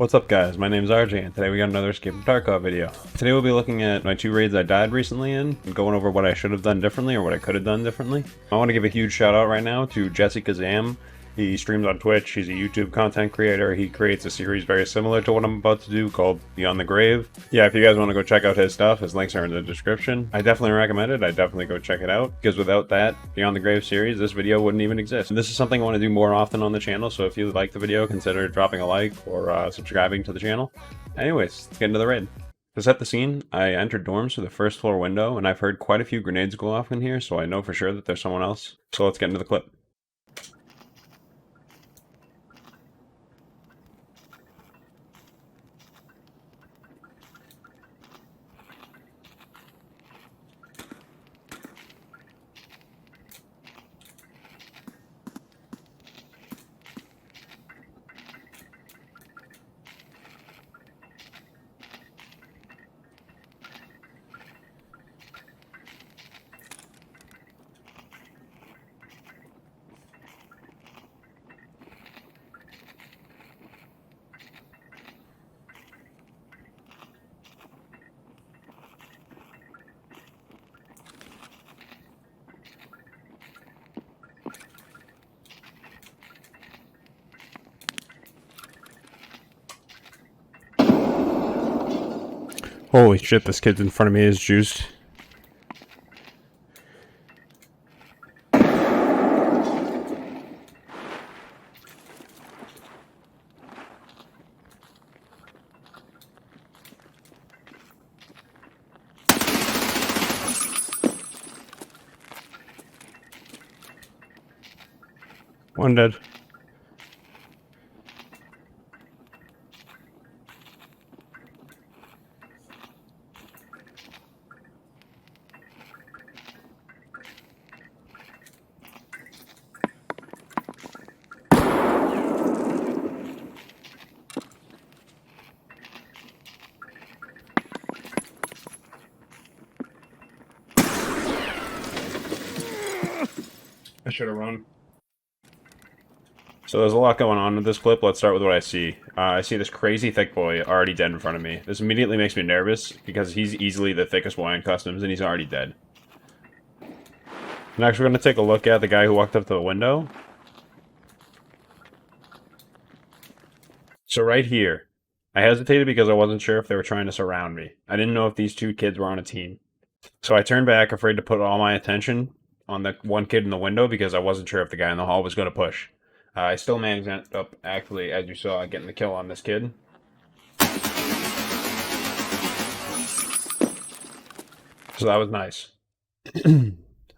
What's up guys, my name is RJ and today we got another Escape From Tarkov video. Today we'll be looking at my 2 raids I died recently in, and going over what I should have done differently or what I could have done differently. I want to give a huge shout out right now to Jesse Kazam. He streams on Twitch, he's a YouTube content creator, he creates a series very similar to what I'm about to do called Beyond the Grave. Yeah, if you guys want to go check out his stuff, his links are in the description. I definitely recommend it, I'd definitely go check it out, because without that Beyond the Grave series, this video wouldn't even exist. And this is something I want to do more often on the channel, so if you like the video, consider dropping a like or subscribing to the channel. Anyways, let's get into the raid. To set the scene, I entered dorms through the first floor window, and I've heard quite a few grenades go off in here, so I know for sure that there's someone else. So let's get into the clip. Holy shit, this kid's in front of me is juiced. One dead. I should have run. So there's a lot going on with this clip. Let's start with what I see. I see this crazy thick boy already dead in front of me. This immediately makes me nervous because he's easily the thickest boy in customs and he's already dead. Next we're going to take a look at the guy who walked up to the window. So right here, I hesitated because I wasn't sure if they were trying to surround me. I didn't know if these two kids were on a team. So I turned back, afraid to put all my attention on the one kid in the window because I wasn't sure if the guy in the hall was going to push. I still managed up, actually, as you saw, getting the kill on this kid. So that was nice.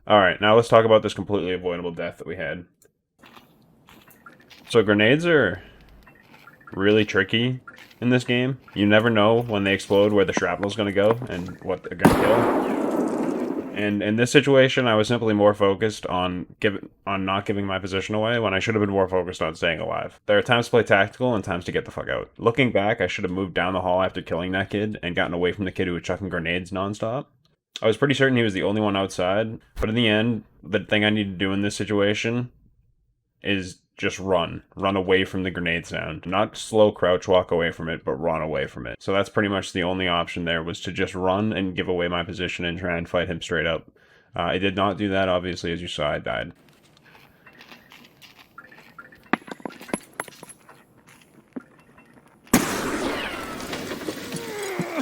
Alright, now let's talk about this completely avoidable death that we had. So grenades are really tricky in this game. You never know when they explode where the shrapnel's going to go and what they're going to kill. And in this situation, I was simply more focused on not giving my position away when I should have been more focused on staying alive. There are times to play tactical and times to get the fuck out. Looking back, I should have moved down the hall after killing that kid and gotten away from the kid who was chucking grenades nonstop. I was pretty certain he was the only one outside, but in the end, the thing I need to do in this situation is just run. Run away from the grenade sound. Not slow crouch walk away from it, but run away from it. So that's pretty much the only option there, was to just run and give away my position and try and fight him straight up. I did not do that, obviously, as you saw, I died.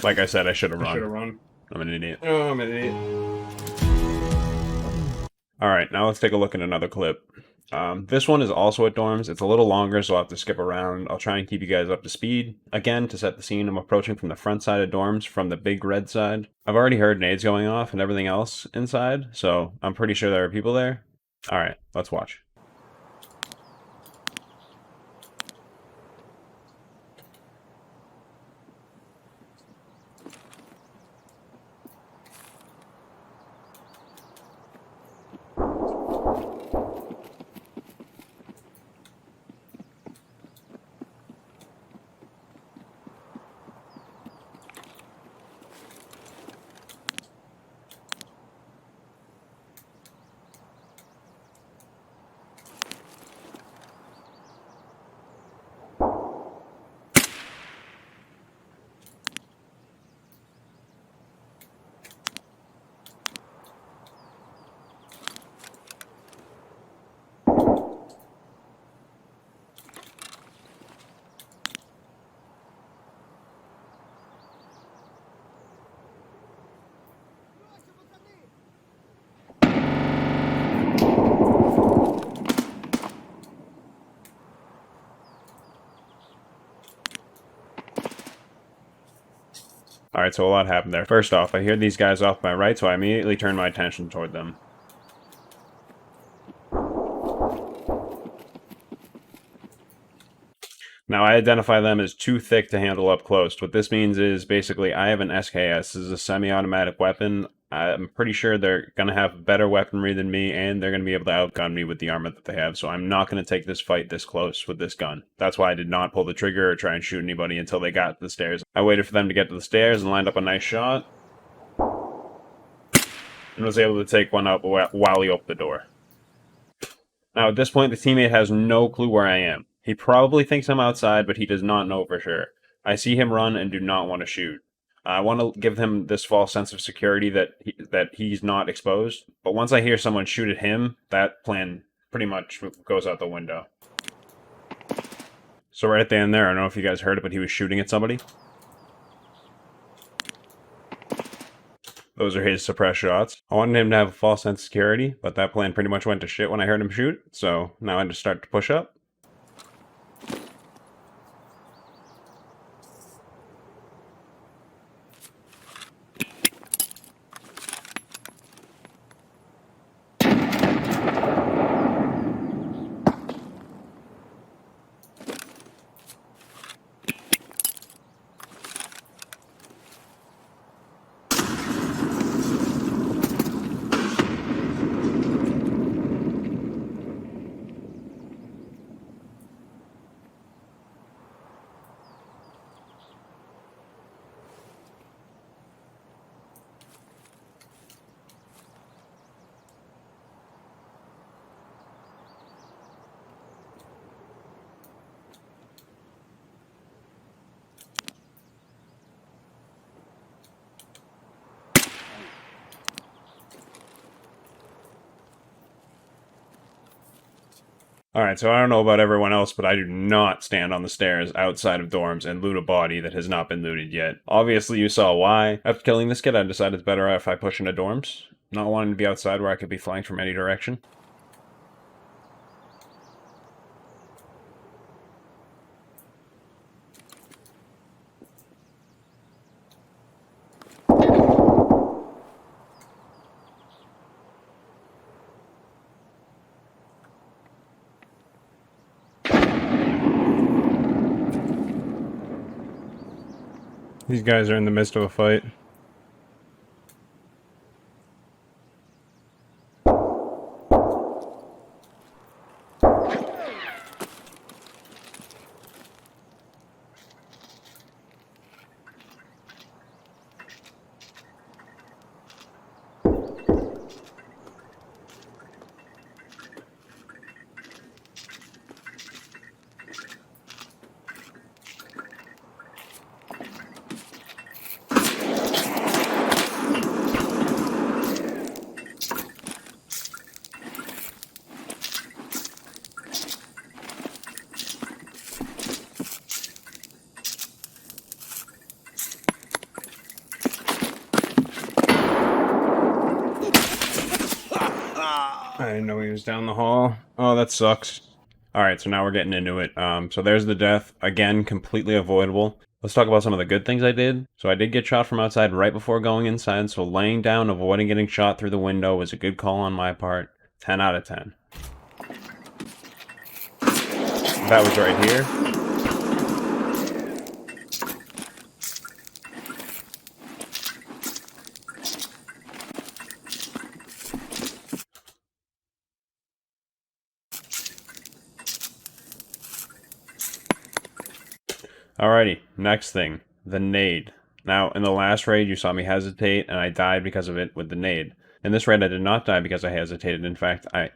Like I said, I should have run. I'm an idiot. Oh, I'm an idiot. Alright, now let's take a look at another clip. This one is also at dorms. It's a little longer, so I'll have to skip around. I'll try and keep you guys up to speed. Again, to set the scene, I'm approaching from the front side of dorms, from the big red side. I've already heard nades going off and everything else inside, so I'm pretty sure there are people there. Alright, let's watch. Alright, so a lot happened there. First off, I hear these guys off my right, so I immediately turn my attention toward them. Now, I identify them as too thick to handle up close. What this means is, basically, I have an SKS. This is a semi-automatic weapon. I'm pretty sure they're going to have better weaponry than me, and they're going to be able to outgun me with the armor that they have, so I'm not going to take this fight this close with this gun. That's why I did not pull the trigger or try and shoot anybody until they got to the stairs. I waited for them to get to the stairs and lined up a nice shot, and was able to take one out while he opened the door. Now, at this point, the teammate has no clue where I am. He probably thinks I'm outside, but he does not know for sure. I see him run and do not want to shoot. I want to give him this false sense of security that he's not exposed, but once I hear someone shoot at him, that plan pretty much goes out the window. So right at the end there, I don't know if you guys heard it, but he was shooting at somebody. Those are his suppressed shots. I wanted him to have a false sense of security, but that plan pretty much went to shit when I heard him shoot, so now I just start to push up. Alright, so I don't know about everyone else, but I do not stand on the stairs outside of dorms and loot a body that has not been looted yet. Obviously, you saw why. After killing this kid, I decided it's better if I push into dorms, not wanting to be outside where I could be flanked from any direction. These guys are in the midst of a fight. I didn't know he was down the hall. Oh, that sucks. Alright, so now we're getting into it. So there's the death. Again, completely avoidable. Let's talk about some of the good things I did. So I did get shot from outside right before going inside, so laying down, avoiding getting shot through the window was a good call on my part. 10 out of 10. That was right here. Alrighty, next thing, the nade. Now, in the last raid, you saw me hesitate, and I died because of it with the nade. In this raid, I did not die because I hesitated. In fact, I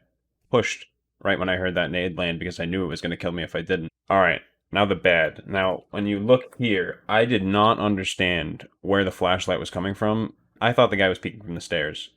pushed right when I heard that nade land because I knew it was going to kill me if I didn't. Alright, now the bad. Now, when you look here, I did not understand where the flashlight was coming from. I thought the guy was peeking from the stairs.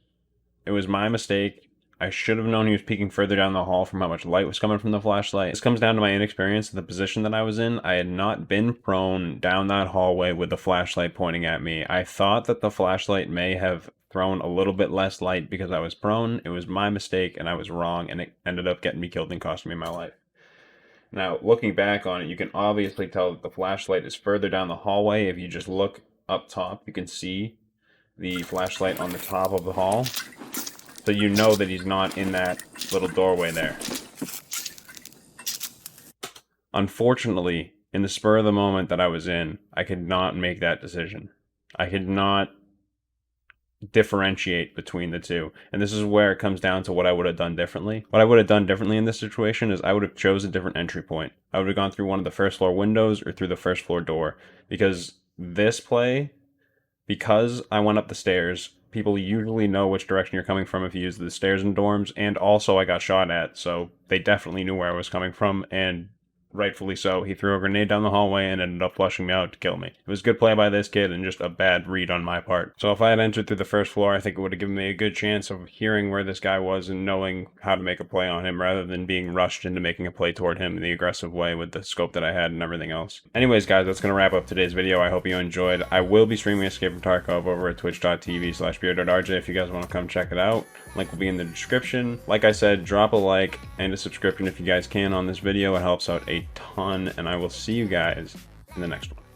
It was my mistake. I should have known he was peeking further down the hall from how much light was coming from the flashlight. This comes down to my inexperience in the position that I was in. I had not been prone down that hallway with the flashlight pointing at me. I thought that the flashlight may have thrown a little bit less light because I was prone. It was my mistake and I was wrong, and it ended up getting me killed and costing me my life. Now, looking back on it, you can obviously tell that the flashlight is further down the hallway if you just look up top, you can see the flashlight on the top of the hall. So you know that he's not in that little doorway there. Unfortunately, in the spur of the moment that I was in, I could not make that decision. I could not differentiate between the two. And this is where it comes down to what I would have done differently. What I would have done differently in this situation is I would have chose a different entry point. I would have gone through one of the first floor windows or through the first floor door. Because this play, because I went up the stairs, people usually know which direction you're coming from if you use the stairs in dorms, and also I got shot at, so they definitely knew where I was coming from, and rightfully so. He threw a grenade down the hallway and ended up flushing me out to kill me. It was good play by this kid and just a bad read on my part. So if I had entered through the first floor, I think it would have given me a good chance of hearing where this guy was and knowing how to make a play on him rather than being rushed into making a play toward him in the aggressive way with the scope that I had and everything else. Anyways, guys, that's going to wrap up today's video. I hope you enjoyed. I will be streaming Escape From Tarkov over at twitch.tv/beer.rj if you guys want to come check it out. Link will be in the description. Like I said, drop a like and a subscription if you guys can on this video. It helps out a ton, and I will see you guys in the next one.